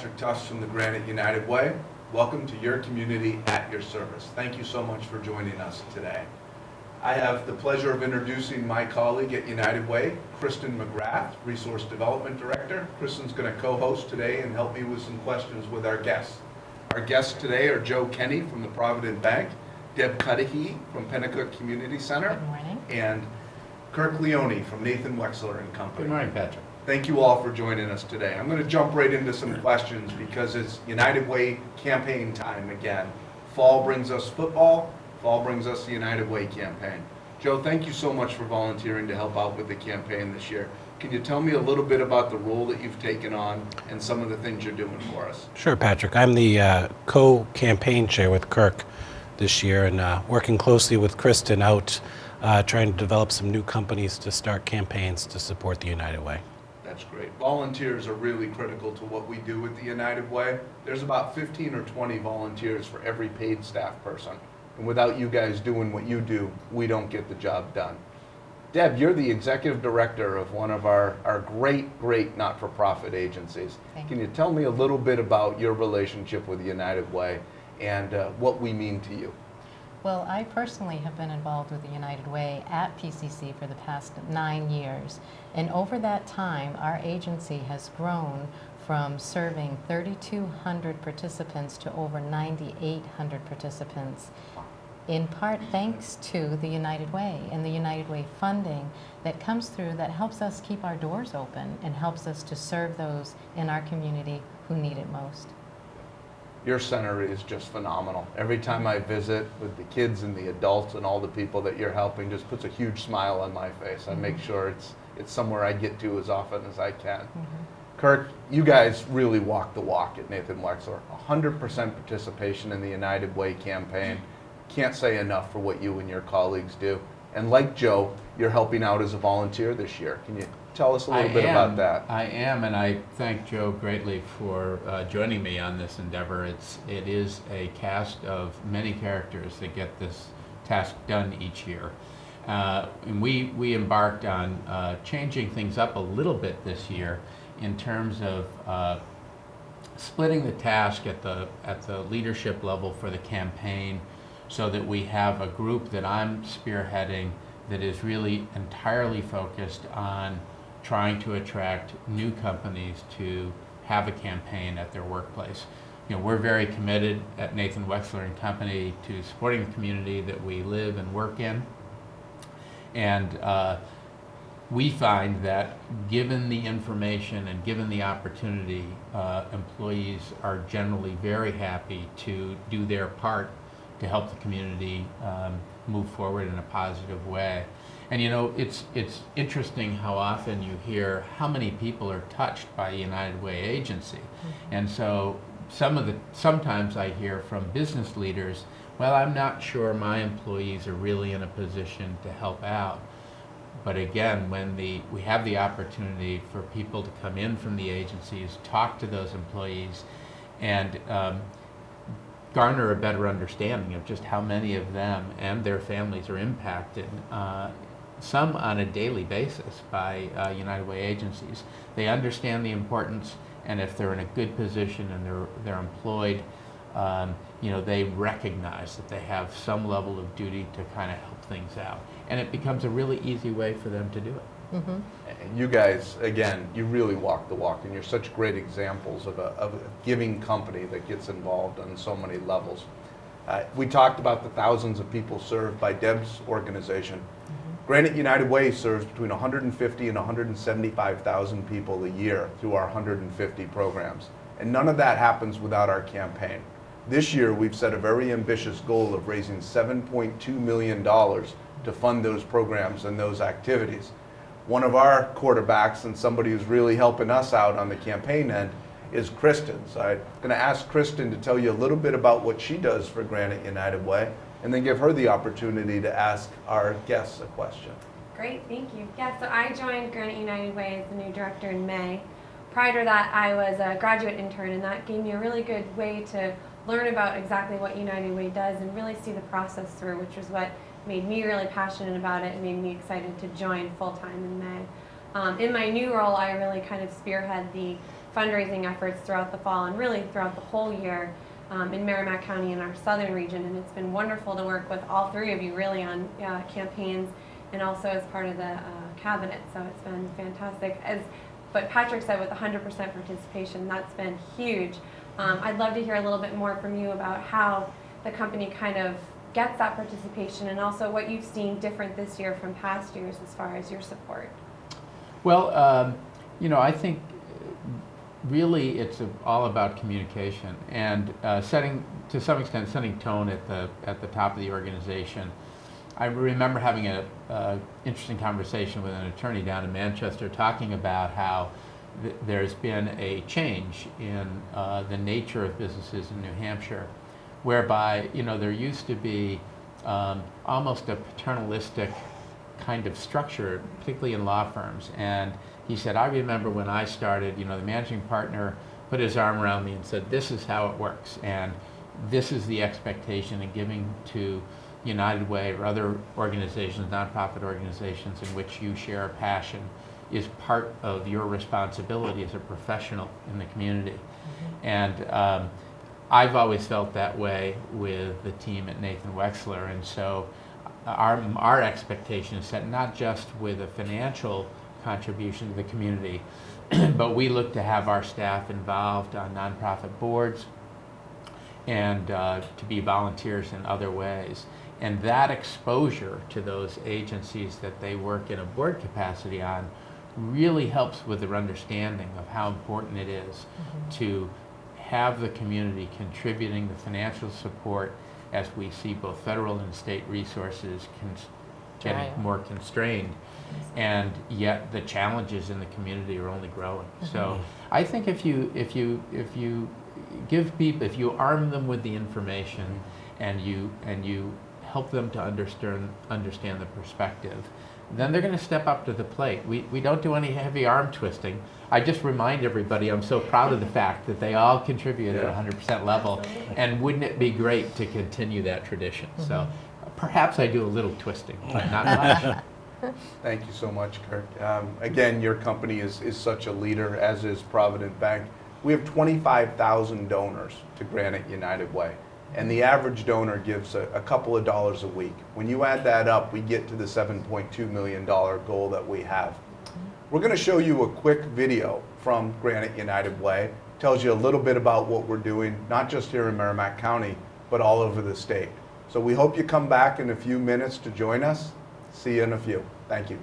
Patrick Tufts from the Granite United Way. Welcome to your community at your service. Thank you so much for joining us today. I have the pleasure of introducing my colleague at United Way, Cristen McGrath, Resource Development Director. Kristen's going to co-host today and help me with some questions with our guests. Our guests today are Joe Kenny from the Provident Bank, Deb Cudahy from Pennacook Community Center, Good morning. and Kirk Leone from Nathan Wexler and Company. Good morning, Patrick. Thank you all for joining us today. I'm going to jump right into some questions because it's United Way campaign time again. Fall brings us football. Fall brings us the United Way campaign. Joe, thank you so much for volunteering to help out with the campaign this year. Can you tell me a little bit about the role that you've taken on and some of the things you're doing for us? Sure, Patrick. I'm the co-campaign chair with Kirk this year and working closely with Kristen out trying to develop some new companies to start campaigns to support the United Way. That's great. Volunteers are really critical to what we do with the United Way. There's about 15 or 20 volunteers for every paid staff person. And without you guys doing what you do, we don't get the job done. Deb, you're the executive director of one of our great not-for-profit agencies. Can you tell me a little bit about your relationship with the United Way and what we mean to you? Well, I personally have been involved with the United Way at PCC for the past 9 years. And over that time, our agency has grown from serving 3,200 participants to over 9,800 participants, in part thanks to the United Way and the United Way funding that comes through that helps us keep our doors open and helps us to serve those in our community who need it most. Your center is just phenomenal. Every time I visit with the kids and the adults and all the people that you're helping, just puts a huge smile on my face. I make sure it's somewhere I get to as often as I can. Kirk, you guys really walk the walk at Nathan Wexler. 100% participation in the United Way campaign. Can't say enough for what you and your colleagues do. And like Joe, you're helping out as a volunteer this year. Can you tell us a little bit about that? I am, and I thank Joe greatly for joining me on this endeavor. It is a cast of many characters that get this task done each year. And we embarked on changing things up a little bit this year in terms of splitting the task at the leadership level for the campaign, so that we have a group that I'm spearheading that is really entirely focused on trying to attract new companies to have a campaign at their workplace. You know, we're very committed at Nathan Wexler and Company to supporting the community that we live and work in. And we find that given the information and given the opportunity, employees are generally very happy to do their part to help the community move forward in a positive way. And you know, it's interesting how often you hear how many people are touched by a United Way agency. And so sometimes I hear from business leaders, well, I'm not sure my employees are really in a position to help out. But again, when we have the opportunity for people to come in from the agencies, talk to those employees, and garner a better understanding of just how many of them and their families are impacted, some on a daily basis, by United Way agencies. They understand the importance, and if they're in a good position and they're employed, you know, they recognize that they have some level of duty to kind of help things out. And it becomes a really easy way for them to do it. And you guys, again, you really walk the walk, and you're such great examples of a giving company that gets involved on so many levels. We talked about the thousands of people served by Deb's organization. Granite United Way serves between 150 and 175,000 people a year through our 150 programs. And none of that happens without our campaign. This year, we've set a very ambitious goal of raising $7.2 million to fund those programs and those activities. One of our quarterbacks and somebody who's really helping us out on the campaign end is Kristen. So I'm going to ask Kristen to tell you a little bit about what she does for Granite United Way, and then give her the opportunity to ask our guests a question. Great, thank you. Yeah, so I joined Granite United Way as the new director in May. Prior to that, I was a graduate intern, and that gave me a really good way to learn about exactly what United Way does and really see the process through, which was what made me really passionate about it and made me excited to join full-time in May. In my new role, I really kind of spearhead the fundraising efforts throughout the fall and really throughout the whole year in Merrimack County and our southern region. And it's been wonderful to work with all three of you really on campaigns and also as part of the cabinet. So it's been fantastic. But Patrick said with 100% participation, that's been huge. I'd love to hear a little bit more from you about how the company kind of gets that participation and also what you've seen different this year from past years as far as your support. Well, you know, I think really it's all about communication and setting, to some extent, setting tone at the top of the organization. I remember having an interesting conversation with an attorney down in Manchester talking about how there's been a change in the nature of businesses in New Hampshire, whereby, you know, there used to be almost a paternalistic kind of structure, particularly in law firms. And he said, I remember when I started, you know, the managing partner put his arm around me and said, this is how it works, and this is the expectation, and giving to United Way or other organizations, nonprofit organizations in which you share a passion, is part of your responsibility as a professional in the community. Mm-hmm. And I've always felt that way with the team at Nathan Wexler, and so our expectation is set not just with a financial contribution to the community, but we look to have our staff involved on nonprofit boards and to be volunteers in other ways. And that exposure to those agencies that they work in a board capacity on really helps with their understanding of how important it is to have the community contributing the financial support as we see both federal and state resources getting more constrained, and yet the challenges in the community are only growing. So I think if you give people, if you arm them with the information and you help them to understand the perspective, then they're going to step up to the plate. We don't do any heavy arm twisting. I just remind everybody I'm so proud of the fact that they all contribute at 100% level, and wouldn't it be great to continue that tradition? So perhaps I do a little twisting, but not much. Thank you so much, Kirk. Again, your company is such a leader, as is Provident Bank. We have 25,000 donors to Granite United Way, and the average donor gives a couple of dollars a week. When you add that up, we get to the $7.2 million goal that we have. We're going to show you a quick video from Granite United Way. Tells you a little bit about what we're doing, not just here in Merrimack County, but all over the state. So we hope you come back in a few minutes to join us. See you in a few. Thank you.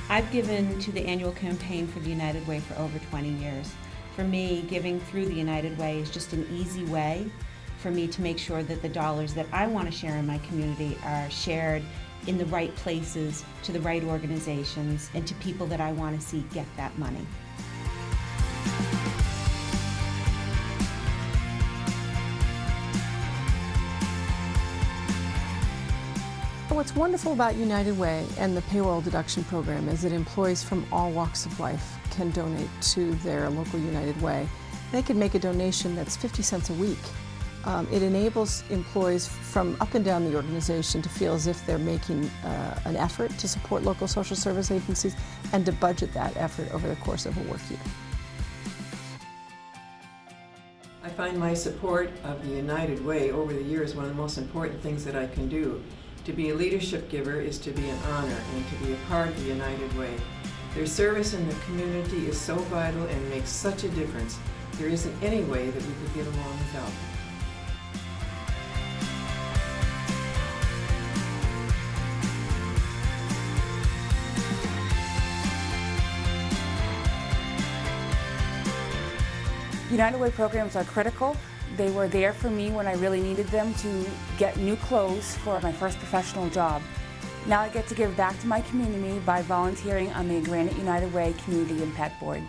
I've given to the annual campaign for the United Way for over 20 years. For me, giving through the United Way is just an easy way for me to make sure that the dollars that I want to share in my community are shared in the right places, to the right organizations, and to people that I want to see get that money. What's wonderful about United Way and the payroll deduction program is that employees from all walks of life can donate to their local United Way. They can make a donation that's 50 cents a week. It enables employees from up and down the organization to feel as if they're making an effort to support local social service agencies and to budget that effort over the course of a work year. I find my support of the United Way over the years one of the most important things that I can do. To be a leadership giver is to be an honor and to be a part of the United Way. Their service in the community is so vital and makes such a difference. There isn't any way that we could get along without them. United Way programs are critical. They were there for me when I really needed them to get new clothes for my first professional job. Now I get to give back to my community by volunteering on the Granite United Way Community Impact Board.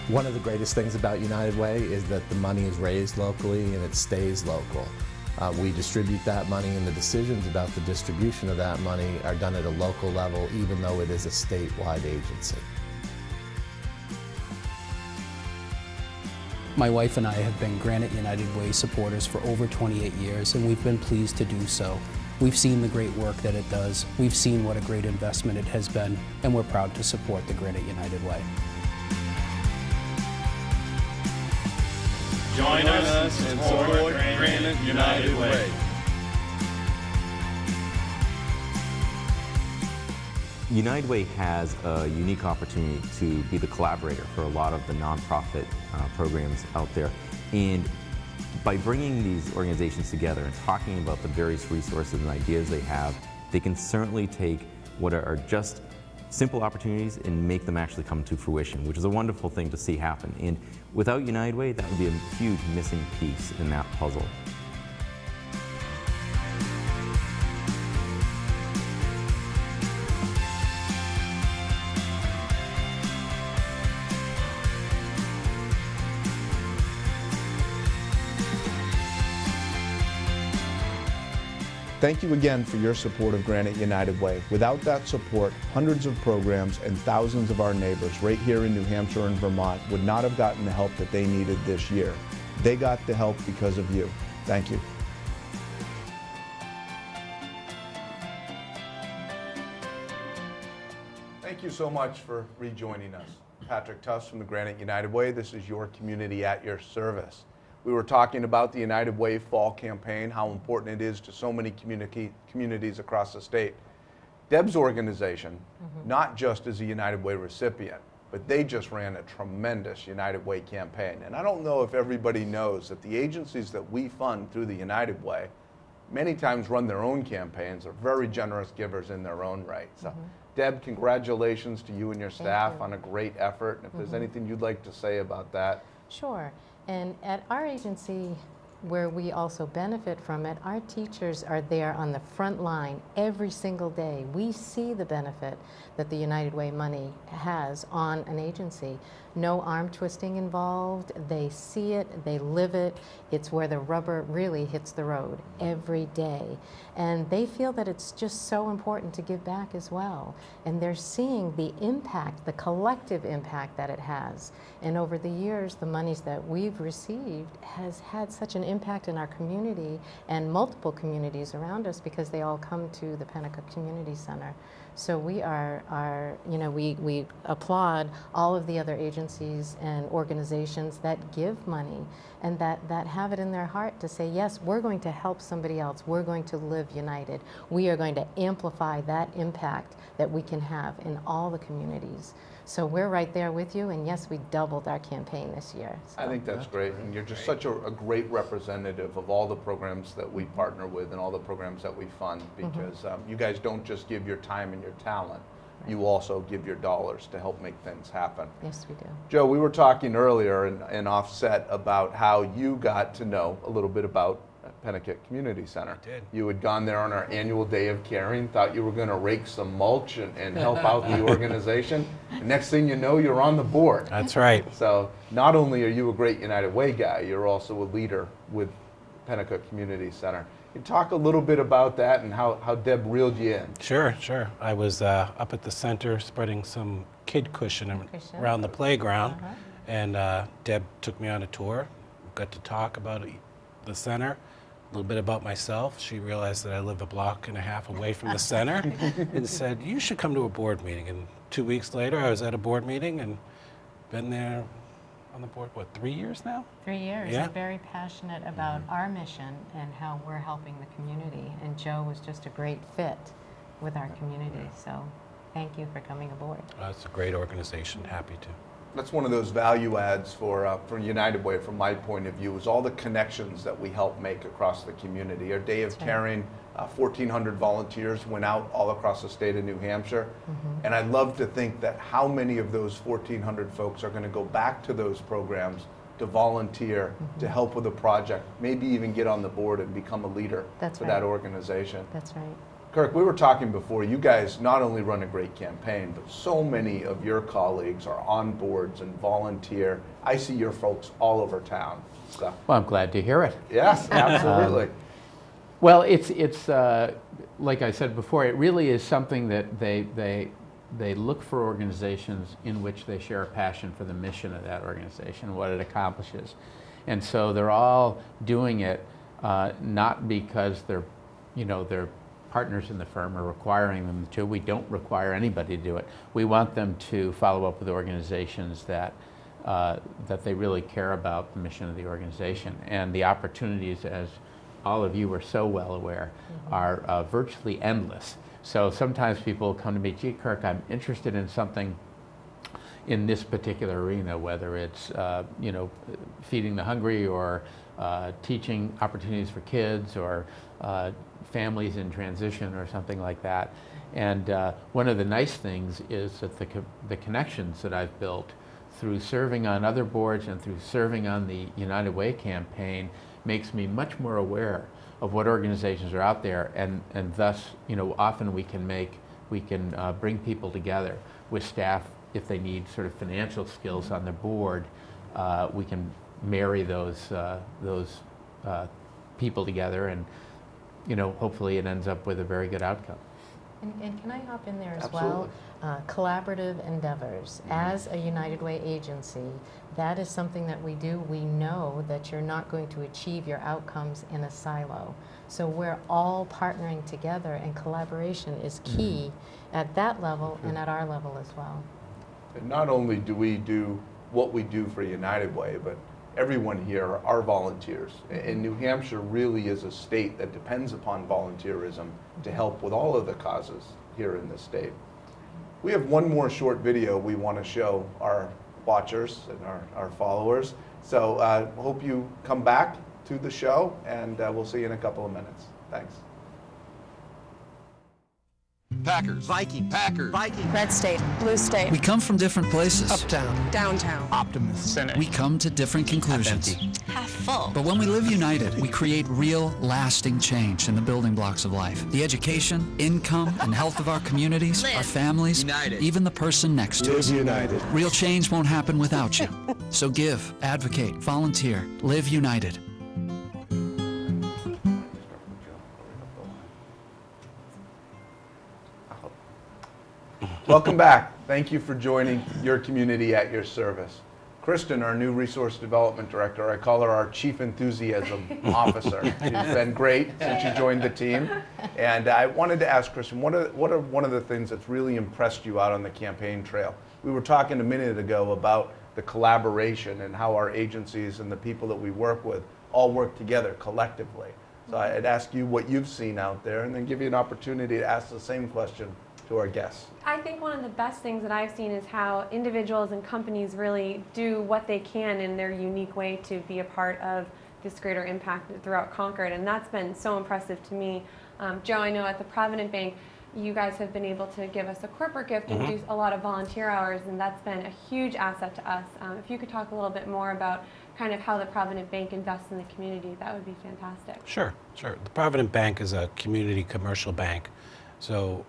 One of the greatest things about United Way is that the money is raised locally and it stays local. We distribute that money, and the decisions about the distribution of that money are done at a local level, even though it is a statewide agency. My wife and I have been Granite United Way supporters for over 28 years, and we've been pleased to do so. We've seen the great work that it does, we've seen what a great investment it has been, and we're proud to support the Granite United Way. Join us and support Granite United Way. United Way has a unique opportunity to be the collaborator for a lot of the nonprofit programs out there. And by bringing these organizations together and talking about the various resources and ideas they have, they can certainly take what are just simple opportunities and make them actually come to fruition, which is a wonderful thing to see happen. And without United Way, that would be a huge missing piece in that puzzle. Thank you again for your support of Granite United Way. Without that support, hundreds of programs and thousands of our neighbors right here in New Hampshire and Vermont would not have gotten the help that they needed this year. They got the help because of you. Thank you. Thank you so much for rejoining us. Patrick Tufts from the Granite United Way. This is your community at your service. We were talking about the United Way Fall Campaign, how important it is to so many communities across the state. Deb's organization, not just as a United Way recipient, but they just ran a tremendous United Way campaign. And I don't know if everybody knows that the agencies that we fund through the United Way many times run their own campaigns, are very generous givers in their own right. So, Deb, congratulations to you and your staff on a great effort. And if there's anything you'd like to say about that. Sure. And at our agency, where we also benefit from it, our teachers are there on the front line every single day. We see the benefit that the United Way money has on an agency. No arm twisting involved. They see it, they live it. It's where the rubber really hits the road every day. And they feel that it's just so important to give back as well. And they're seeing the impact, the collective impact that it has. And over the years, the monies that we've received has had such an impact in our community and multiple communities around us, because they all come to the Pennacook Community Center. So we we applaud all of the other agencies and organizations that give money and that have it in their heart to say, yes, we're going to help somebody else. We're going to live united. We are going to amplify that impact that we can have in all the communities. So we're right there with you, and yes, we doubled our campaign this year. So. I think that's great, and you're just such a great representative of all the programs that we partner with and all the programs that we fund, because you guys don't just give your time and your talent, you also give your dollars to help make things happen. Yes, we do. Joe, we were talking earlier in offset about how you got to know a little bit about Pennacook Community Center. I did. You had gone there on our annual day of caring, thought you were going to rake some mulch and help out the organization. The next thing you know, you're on the board. That's right. So not only are you a great United Way guy, you're also a leader with Pennacook Community Center. Can you talk a little bit about that and how Deb reeled you in? Sure. I was up at the center spreading some kid cushion around the playground, and Deb took me on a tour. Got to talk about the center, a little bit about myself. She realized that I live a block and a half away from the center and said, you should come to a board meeting. And 2 weeks later, I was at a board meeting and been there on the board, what, 3 years now? 3 years. Yeah. And very passionate about our mission and how we're helping the community. And Joe was just a great fit with our community. So thank you for coming aboard. It's a great organization. Happy to. That's one of those value adds for United Way, from my point of view, is all the connections that we help make across the community. Our Day of Caring, 1,400 volunteers went out all across the state of New Hampshire. And I'd love to think that how many of those 1,400 folks are going to go back to those programs to volunteer, to help with a project, maybe even get on the board and become a leader for that organization. That's right. Kirk, we were talking before, you guys not only run a great campaign, but so many of your colleagues are on boards and volunteer. I see your folks all over town. So. Well, I'm glad to hear it. Yes, absolutely. Well, it's like I said before, it really is something that they look for organizations in which they share a passion for the mission of that organization, what it accomplishes. And so they're all doing it not because they're partners in the firm are requiring them to. We don't require anybody to do it. We want them to follow up with organizations that that they really care about the mission of the organization. And the opportunities, as all of you are so well aware, are virtually endless. So sometimes people come to me, gee, Kirk, I'm interested in something in this particular arena, whether it's feeding the hungry or teaching opportunities for kids or families in transition or something like that. And one of the nice things is that the connections that I've built through serving on other boards and through serving on the United Way campaign makes me much more aware of what organizations are out there, and thus, often we can bring people together with staff. If they need sort of financial skills on the board, we can marry those people together, and hopefully it ends up with a very good outcome. And can I hop in there as Absolutely. well? Collaborative endeavors. As a United Way agency, that is something that we do. We know that you're not going to achieve your outcomes in a silo. So we're all partnering together, and collaboration is key at that level and at our level as well. And not only do we do what we do for United Way, but everyone here are volunteers. And New Hampshire really is a state that depends upon volunteerism to help with all of the causes here in the state. We have one more short video we want to show our watchers and our followers. So hope you come back to the show, and we'll see you in a couple of minutes. Thanks. Packers, Viking, Packers, Viking, Red State, Blue State. We come from different places. Uptown, downtown, Optimist, cynic. We come to different conclusions. half full. But when we live united, we create real, lasting change in the building blocks of life. The education, income, and health of our communities, our families, united. Even the person next to us. Live united. Real change won't happen without you. So give, advocate, volunteer, live united. Welcome back. Thank you for joining your community at your service. Kristen, our new Resource Development Director, I call her our Chief Enthusiasm Officer. She's been great since she joined the team. And I wanted to ask Kristen, what are one of the things that's really impressed you out on the campaign trail? We were talking a minute ago about the collaboration and how our agencies and the people that we work with all work together collectively. So I'd ask you what you've seen out there, and then give you an opportunity to ask the same question to our guests. I think one of the best things that I've seen is how individuals and companies really do what they can in their unique way to be a part of this greater impact throughout Concord, and that's been so impressive to me. Joe, I know at the Provident Bank, you guys have been able to give us a corporate gift and do a lot of volunteer hours, and that's been a huge asset to us. If you could talk a little bit more about kind of how the Provident Bank invests in the community, that would be fantastic. Sure. The Provident Bank is a community commercial bank. So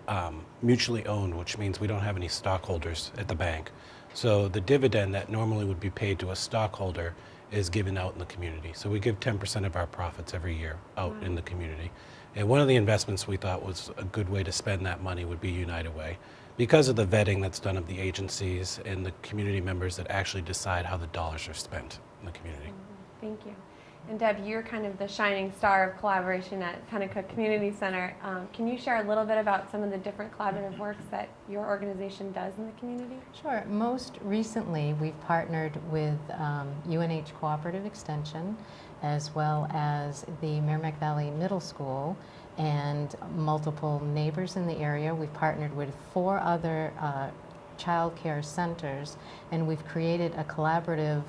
mutually owned, which means we don't have any stockholders at the bank. So the dividend that normally would be paid to a stockholder is given out in the community. So we give 10% of our profits every year out in the community. And one of the investments we thought was a good way to spend that money would be United Way, because of the vetting that's done of the agencies and the community members that actually decide how the dollars are spent in the community. Thank you. And Deb, you're kind of the shining star of collaboration at Pennacook Community Center. Can you share a little bit about some of the different collaborative works that your organization does in the community? Sure. Most recently, we've partnered with UNH Cooperative Extension, as well as the Merrimack Valley Middle School, and multiple neighbors in the area. We've partnered with 4 other child care centers, and we've created a collaborative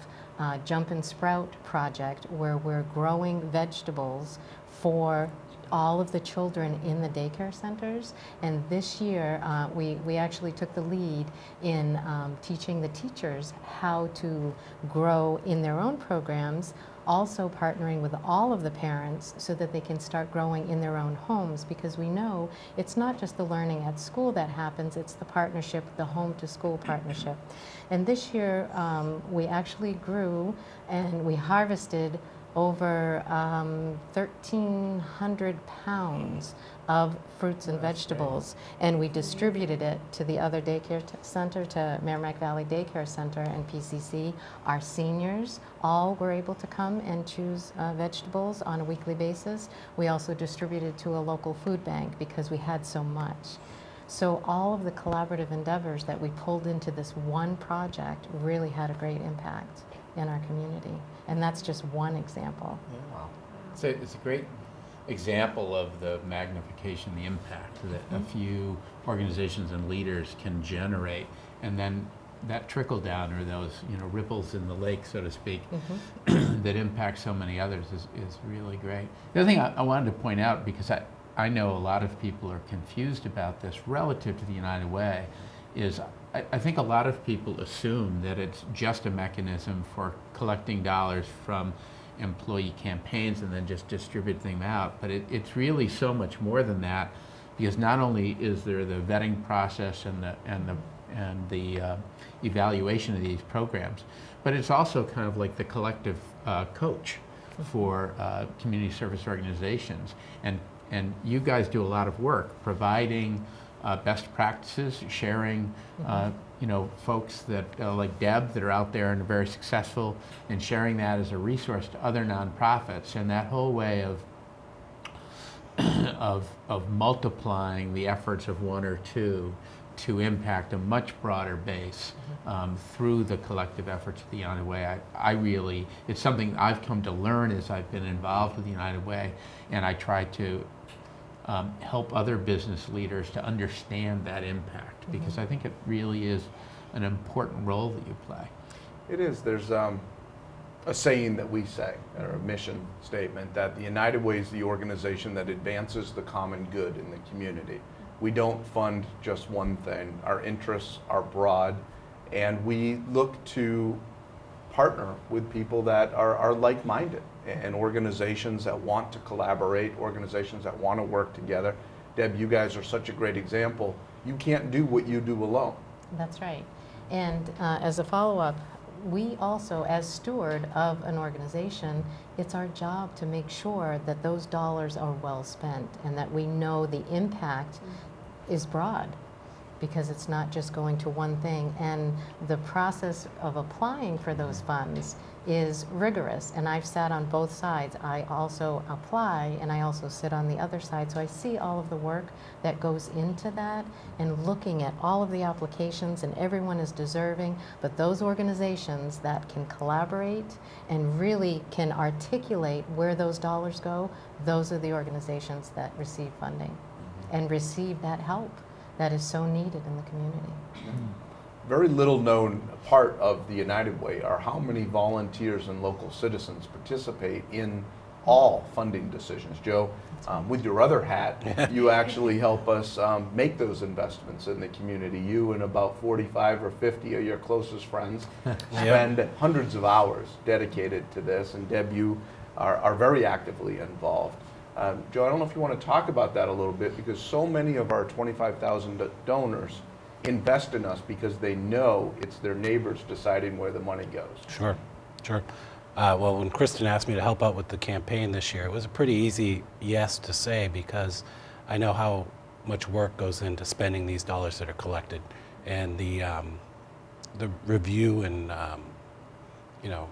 Jump and Sprout project where we're growing vegetables for all of the children in the daycare centers. And this year we actually took the lead in teaching the teachers how to grow in their own programs, also partnering with all of the parents so that they can start growing in their own homes, because we know it's not just the learning at school that happens, it's the partnership, the home to school partnership. And this year we actually grew and we harvested over 1,300 pounds of fruits and vegetables, and we distributed it to the other daycare center, to Merrimack Valley Daycare Center and PCC. Our seniors all were able to come and choose vegetables on a weekly basis. We also distributed to a local food bank because we had so much. So all of the collaborative endeavors that we pulled into this one project really had a great impact in our community. And that's just one example. Wow. So it's a great example of the magnification, the impact that a few organizations and leaders can generate, and then that trickle down, or those ripples in the lake, so to speak, that impact so many others is really great. The other thing I wanted to point out, because I know a lot of people are confused about this relative to the United Way, is I think a lot of people assume that it's just a mechanism for collecting dollars from employee campaigns and then just distributing them out, but it's really so much more than that, because not only is there the vetting process and the evaluation of these programs, but it's also kind of like the collective coach for community service organizations, and you guys do a lot of work providing best practices, sharing folks that like Deb that are out there and are very successful, and sharing that as a resource to other nonprofits, and that whole way of multiplying the efforts of one or two to impact a much broader base through the collective efforts of the United Way. It's something I've come to learn as I've been involved with the United Way, and I try to help other business leaders to understand that impact, because I think it really is an important role that you play. It is. There's a saying that we say, or a mission statement, that the United Way is the organization that advances the common good in the community. We don't fund just one thing. Our interests are broad, and we look to partner with people that are like-minded, and organizations that want to collaborate, organizations that want to work together. Deb, you guys are such a great example. You can't do what you do alone. That's right. And as a follow-up, we also, as steward of an organization, it's our job to make sure that those dollars are well spent and that we know the impact is broad, because it's not just going to one thing. And the process of applying for those funds is rigorous, and I've sat on both sides. I also apply, and I also sit on the other side, so I see all of the work that goes into that, and looking at all of the applications, and everyone is deserving, but those organizations that can collaborate and really can articulate where those dollars go, those are the organizations that receive funding and receive that help that is so needed in the community. Very little known part of the United Way are how many volunteers and local citizens participate in all funding decisions. Joe, with your other hat, you actually help us make those investments in the community. You and about 45 or 50 of your closest friends spend hundreds of hours dedicated to this, and Deb, you are very actively involved. Joe, I don't know if you want to talk about that a little bit, because so many of our 25,000 donors invest in us because they know it's their neighbors deciding where the money goes. Sure. Well, when Cristen asked me to help out with the campaign this year, it was a pretty easy yes to say, because I know how much work goes into spending these dollars that are collected, and the review and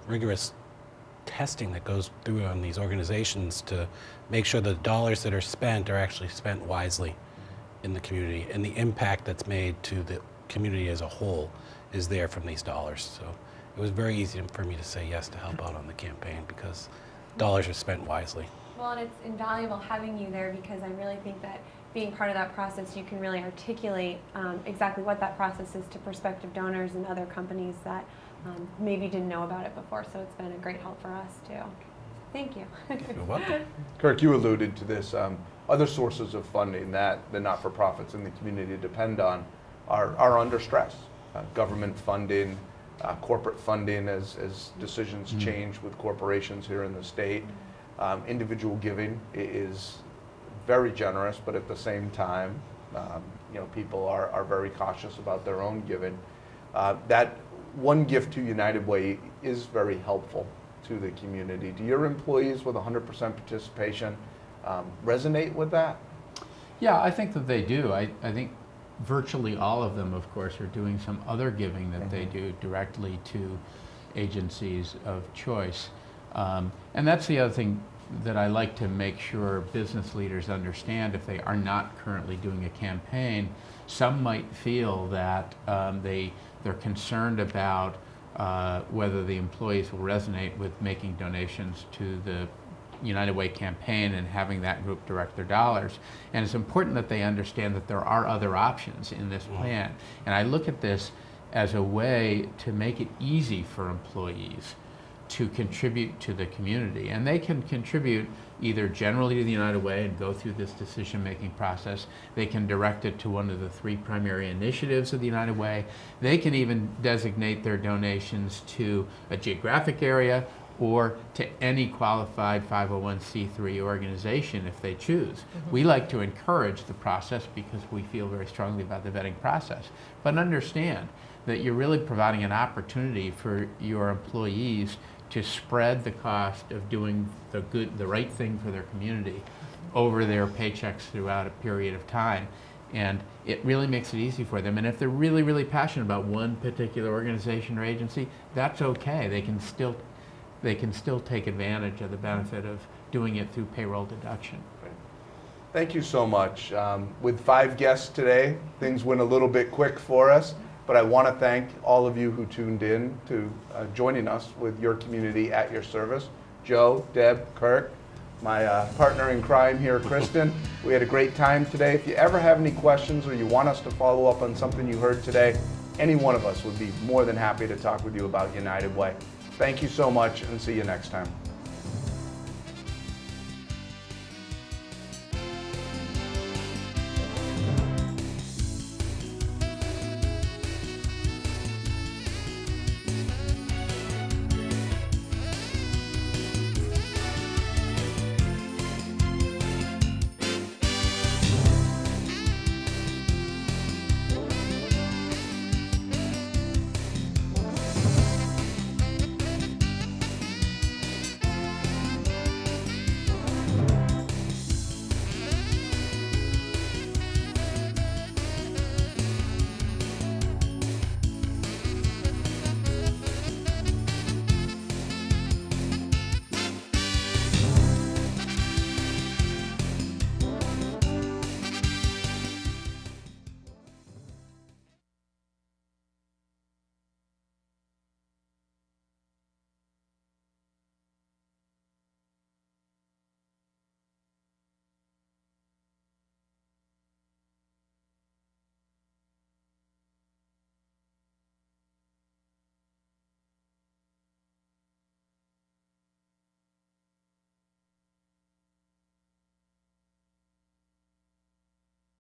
rigorous testing that goes through on these organizations to make sure the dollars that are spent are actually spent wisely in the community, and the impact that's made to the community as a whole is there from these dollars. So it was very easy for me to say yes to help out on the campaign because dollars are spent wisely. Well, and it's invaluable having you there because I really think that being part of that process, you can really articulate exactly what that process is to prospective donors and other companies that maybe didn't know about it before. So it's been a great help for us too. Thank you. You're welcome. Kirk, you alluded to this. Other sources of funding that the not-for-profits in the community depend on are under stress. Government funding, corporate funding as decisions change with corporations here in the state. Individual giving is very generous, but at the same time, people are very cautious about their own giving. That one gift to United Way is very helpful to the community. Do your employees with 100% participation resonate with that? Yeah, I think that they do. I think virtually all of them, of course, are doing some other giving that they do directly to agencies of choice. And that's the other thing that I like to make sure business leaders understand if they are not currently doing a campaign. Some might feel that they're concerned about whether the employees will resonate with making donations to the United Way campaign and having that group direct their dollars. And it's important that they understand that there are other options in this plan. And I look at this as a way to make it easy for employees to contribute to the community. And they can contribute either generally to the United Way and go through this decision-making process. They can direct it to one of the 3 primary initiatives of the United Way. They can even designate their donations to a geographic area or to any qualified 501c3 organization if they choose. We like to encourage the process because we feel very strongly about the vetting process. But understand that you're really providing an opportunity for your employees to spread the cost of doing the right thing for their community over their paychecks throughout a period of time. And it really makes it easy for them. And if they're really, really passionate about one particular organization or agency, that's okay. They can still take advantage of the benefit of doing it through payroll deduction. Thank you so much. With 5 guests today, things went a little bit quick for us, but I want to thank all of you who tuned in to joining us with your community at your service. Joe, Deb, Kirk, my partner in crime here, Cristen. We had a great time today. If you ever have any questions or you want us to follow up on something you heard today, any one of us would be more than happy to talk with you about United Way. Thank you so much, and see you next time.